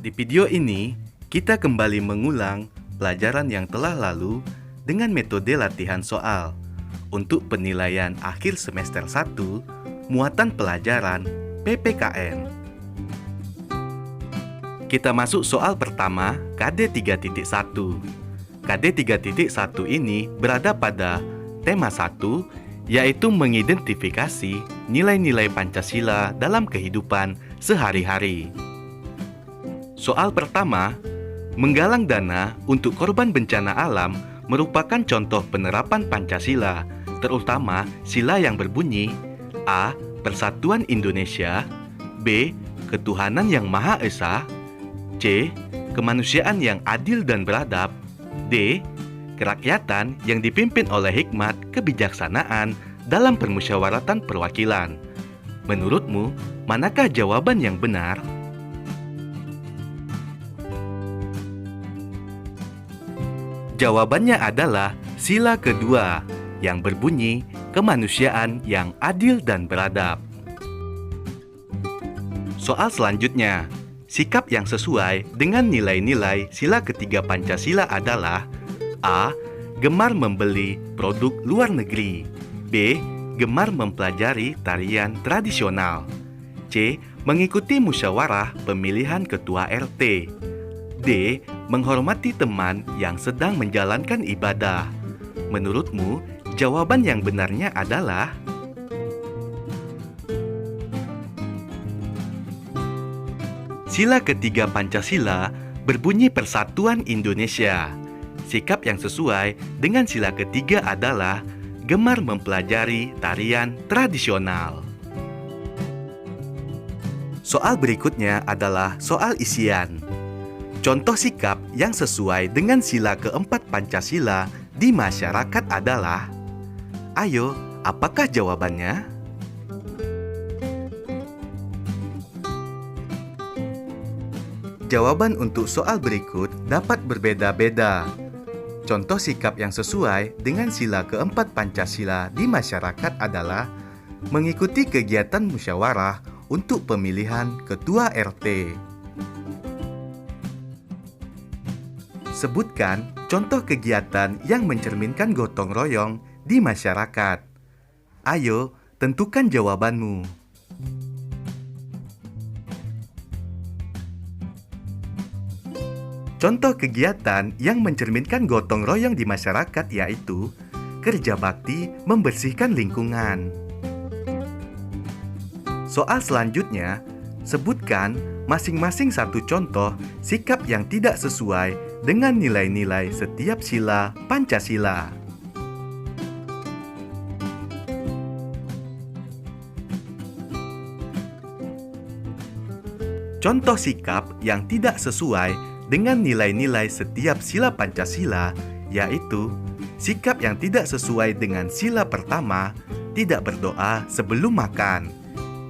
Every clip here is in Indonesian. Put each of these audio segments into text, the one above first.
Di video ini, kita kembali mengulang pelajaran yang telah lalu dengan metode latihan soal untuk penilaian akhir semester 1 muatan pelajaran PPKN. Kita masuk soal pertama KD 3.1. KD 3.1 ini berada pada tema 1, yaitu mengidentifikasi nilai-nilai Pancasila dalam kehidupan sehari-hari. Soal pertama, menggalang dana untuk korban bencana alam merupakan contoh penerapan Pancasila, terutama sila yang berbunyi A. Persatuan Indonesia, B. Ketuhanan yang Maha Esa, C. Kemanusiaan yang adil dan beradab, D. Kerakyatan yang dipimpin oleh hikmat kebijaksanaan dalam permusyawaratan perwakilan. Menurutmu, manakah jawaban yang benar? Jawabannya adalah sila kedua yang berbunyi kemanusiaan yang adil dan beradab. Soal selanjutnya, sikap yang sesuai dengan nilai-nilai sila ketiga Pancasila adalah A. Gemar membeli produk luar negeri, B. Gemar mempelajari tarian tradisional, C. Mengikuti musyawarah pemilihan ketua RT, D. Menghormati teman yang sedang menjalankan ibadah. Menurutmu, jawaban yang benarnya adalah sila ketiga Pancasila berbunyi Persatuan Indonesia. Sikap yang sesuai dengan sila ketiga adalah gemar mempelajari tarian tradisional. Soal berikutnya adalah soal isian. Contoh sikap yang sesuai dengan sila keempat Pancasila di masyarakat adalah, ayo, apakah jawabannya? Jawaban untuk soal berikut dapat berbeda-beda. Contoh sikap yang sesuai dengan sila keempat Pancasila di masyarakat adalah mengikuti kegiatan musyawarah untuk pemilihan ketua RT. Sebutkan contoh kegiatan yang mencerminkan gotong royong di masyarakat. Ayo, tentukan jawabanmu. Contoh kegiatan yang mencerminkan gotong royong di masyarakat yaitu kerja bakti membersihkan lingkungan. Soal selanjutnya, sebutkan masing-masing satu contoh sikap yang tidak sesuai dengan nilai-nilai setiap sila Pancasila. Contoh sikap yang tidak sesuai dengan nilai-nilai setiap sila Pancasila yaitu sikap yang tidak sesuai dengan sila pertama, tidak berdoa sebelum makan.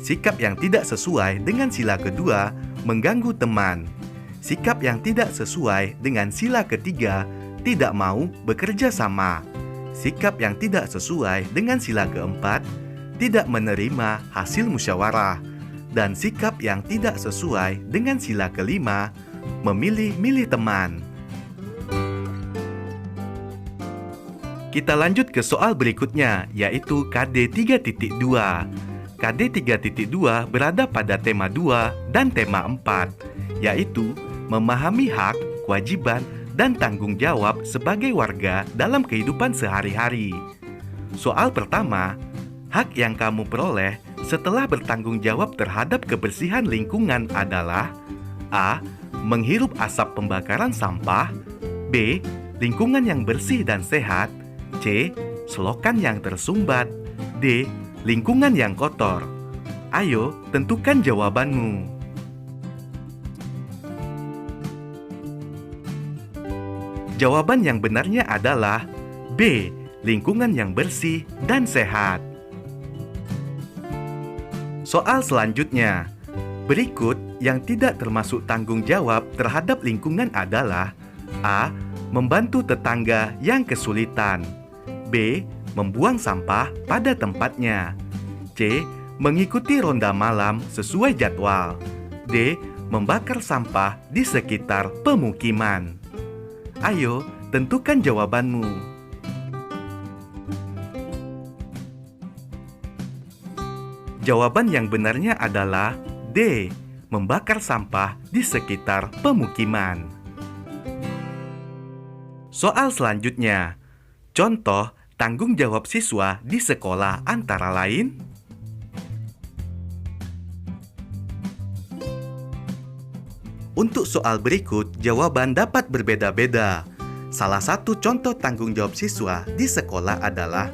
Sikap yang tidak sesuai dengan sila kedua, mengganggu teman. Sikap yang tidak sesuai dengan sila ketiga, tidak mau bekerja sama. Sikap yang tidak sesuai dengan sila keempat, tidak menerima hasil musyawarah. Dan sikap yang tidak sesuai dengan sila kelima, memilih-milih teman. Kita lanjut ke soal berikutnya, yaitu KD 3.2. KD 3.2 berada pada tema 2 dan tema 4, yaitu memahami hak, kewajiban, dan tanggung jawab sebagai warga dalam kehidupan sehari-hari. Soal pertama, hak yang kamu peroleh setelah bertanggung jawab terhadap kebersihan lingkungan adalah A. Menghirup asap pembakaran sampah, B. Lingkungan yang bersih dan sehat, C. Selokan yang tersumbat, D. Lingkungan yang kotor. Ayo, tentukan jawabanmu. Jawaban yang benarnya adalah B. Lingkungan yang bersih dan sehat. Soal selanjutnya, berikut yang tidak termasuk tanggung jawab terhadap lingkungan adalah A. Membantu tetangga yang kesulitan, B. Membuang sampah pada tempatnya, C. Mengikuti ronda malam sesuai jadwal, D. membakar sampah di sekitar pemukiman. Ayo, tentukan jawabanmu. Jawaban yang benarnya adalah D, membakar sampah di sekitar pemukiman. Soal selanjutnya, contoh tanggung jawab siswa di sekolah antara lain: untuk soal berikut, jawaban dapat berbeda-beda. Salah satu contoh tanggung jawab siswa di sekolah adalah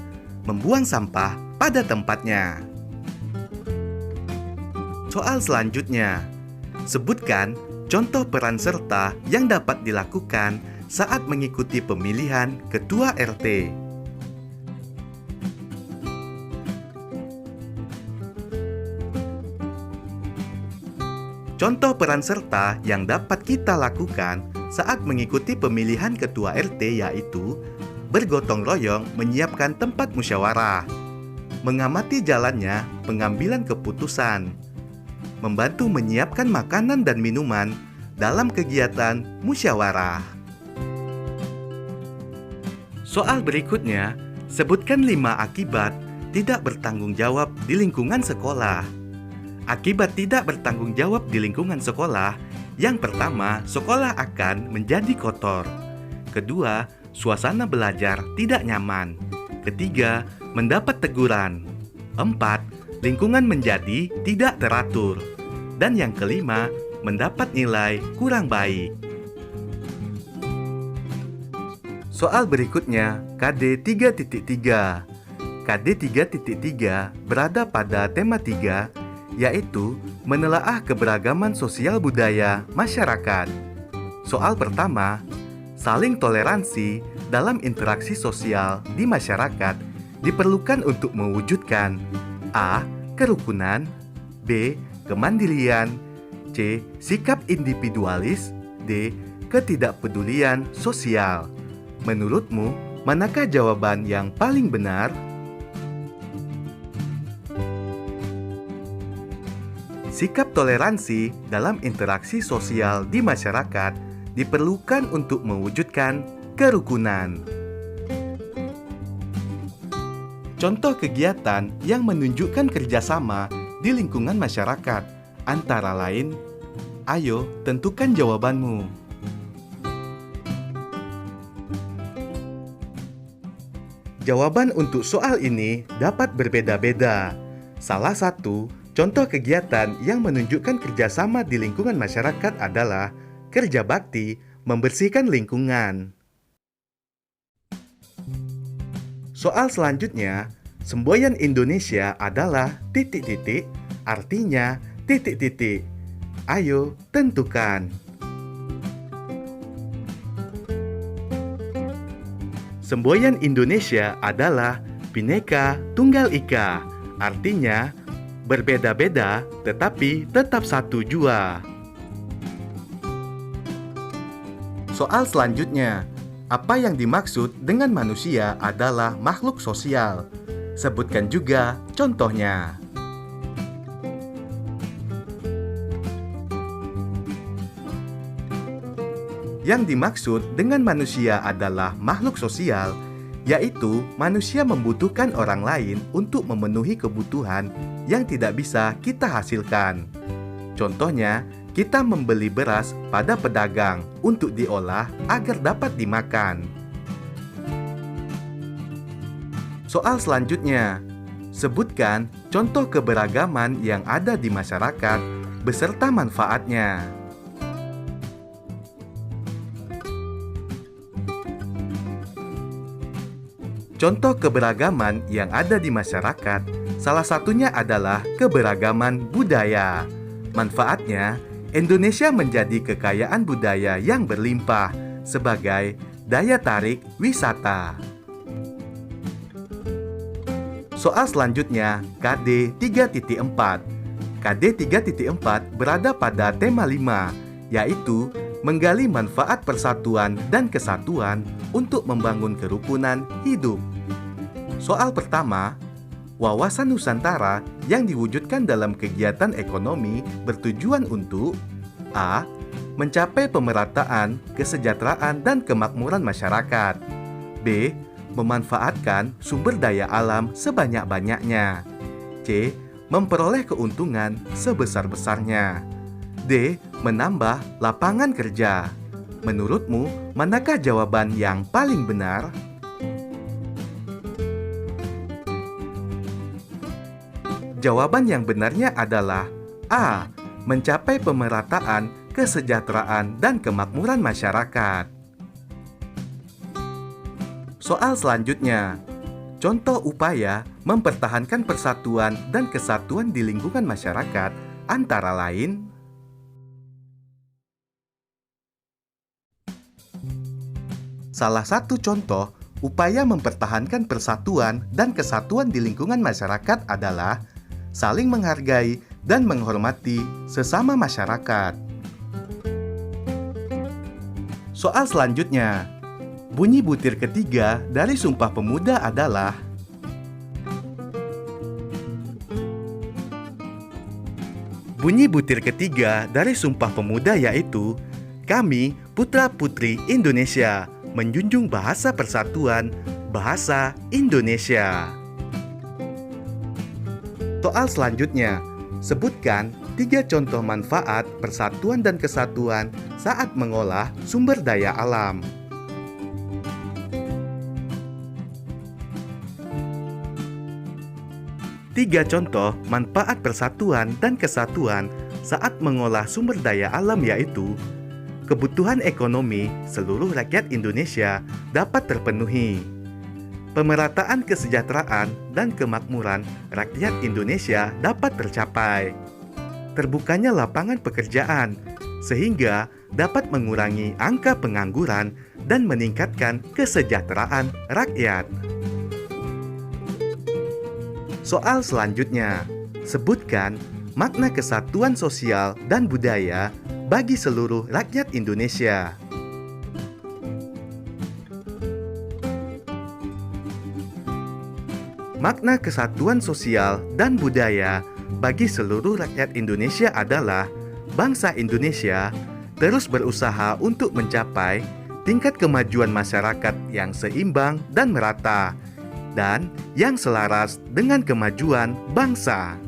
membuang sampah pada tempatnya. Soal selanjutnya, sebutkan contoh peran serta yang dapat dilakukan saat mengikuti pemilihan ketua RT. Contoh peran serta yang dapat kita lakukan saat mengikuti pemilihan ketua RT yaitu bergotong royong menyiapkan tempat musyawarah, mengamati jalannya pengambilan keputusan, membantu menyiapkan makanan dan minuman dalam kegiatan musyawarah. Soal berikutnya, sebutkan 5 akibat tidak bertanggung jawab di lingkungan sekolah. Akibat tidak bertanggung jawab di lingkungan sekolah, yang pertama, sekolah akan menjadi kotor. Kedua, suasana belajar tidak nyaman. Ketiga, mendapat teguran. 4, lingkungan menjadi tidak teratur. Dan yang kelima, mendapat nilai kurang baik. Soal berikutnya, KD 3.3. KD 3.3 berada pada tema 3, yaitu menelaah keberagaman sosial budaya masyarakat. Soal pertama, saling toleransi dalam interaksi sosial di masyarakat diperlukan untuk mewujudkan A. Kerukunan, B. Kemandirian, C. Sikap individualis, D. Ketidakpedulian sosial. Menurutmu, manakah jawaban yang paling benar? Sikap toleransi dalam interaksi sosial di masyarakat diperlukan untuk mewujudkan kerukunan. Contoh kegiatan yang menunjukkan kerjasama di lingkungan masyarakat antara lain, ayo tentukan jawabanmu. Jawaban untuk soal ini dapat berbeda-beda. Salah satu contoh kegiatan yang menunjukkan kerjasama di lingkungan masyarakat adalah kerja bakti membersihkan lingkungan. Soal selanjutnya, semboyan Indonesia adalah titik-titik, artinya titik-titik. Ayo tentukan. Semboyan Indonesia adalah Bhinneka Tunggal Ika, artinya berbeda-beda tetapi tetap satu jua. Soal selanjutnya, apa yang dimaksud dengan manusia adalah makhluk sosial? Sebutkan juga contohnya. Yang dimaksud dengan manusia adalah makhluk sosial, yaitu manusia membutuhkan orang lain untuk memenuhi kebutuhan yang tidak bisa kita hasilkan. Contohnya, kita membeli beras pada pedagang untuk diolah agar dapat dimakan. Soal selanjutnya, sebutkan contoh keberagaman yang ada di masyarakat beserta manfaatnya. Contoh keberagaman yang ada di masyarakat, salah satunya adalah keberagaman budaya. Manfaatnya, Indonesia menjadi kekayaan budaya yang berlimpah sebagai daya tarik wisata. Soal selanjutnya, KD 3.4. KD 3.4 berada pada tema 5, yaitu menggali manfaat persatuan dan kesatuan untuk membangun kerukunan hidup. Soal pertama, wawasan Nusantara yang diwujudkan dalam kegiatan ekonomi bertujuan untuk A. Mencapai pemerataan, kesejahteraan, dan kemakmuran masyarakat. B. Memanfaatkan sumber daya alam sebanyak-banyaknya. C. Memperoleh keuntungan sebesar-besarnya. D. Menambah lapangan kerja. Menurutmu, manakah jawaban yang paling benar? Jawaban yang benarnya adalah A. Mencapai pemerataan, kesejahteraan, dan kemakmuran masyarakat. Soal selanjutnya. Contoh upaya mempertahankan persatuan dan kesatuan di lingkungan masyarakat antara lain salah satu contoh upaya mempertahankan persatuan dan kesatuan di lingkungan masyarakat adalah saling menghargai dan menghormati sesama masyarakat. Soal selanjutnya. Bunyi butir ketiga dari Sumpah Pemuda adalah bunyi butir ketiga dari Sumpah Pemuda yaitu kami, putra-putri Indonesia, menjunjung bahasa persatuan, bahasa Indonesia. Soal selanjutnya, sebutkan 3 contoh manfaat persatuan dan kesatuan saat mengolah sumber daya alam. Tiga contoh manfaat persatuan dan kesatuan saat mengolah sumber daya alam yaitu kebutuhan ekonomi seluruh rakyat Indonesia dapat terpenuhi. Pemerataan kesejahteraan dan kemakmuran rakyat Indonesia dapat tercapai. Terbukanya lapangan pekerjaan, sehingga dapat mengurangi angka pengangguran dan meningkatkan kesejahteraan rakyat. Soal selanjutnya, sebutkan makna kesatuan sosial dan budaya bagi seluruh rakyat Indonesia. Makna kesatuan sosial dan budaya bagi seluruh rakyat Indonesia adalah bangsa Indonesia terus berusaha untuk mencapai tingkat kemajuan masyarakat yang seimbang dan merata, dan yang selaras dengan kemajuan bangsa.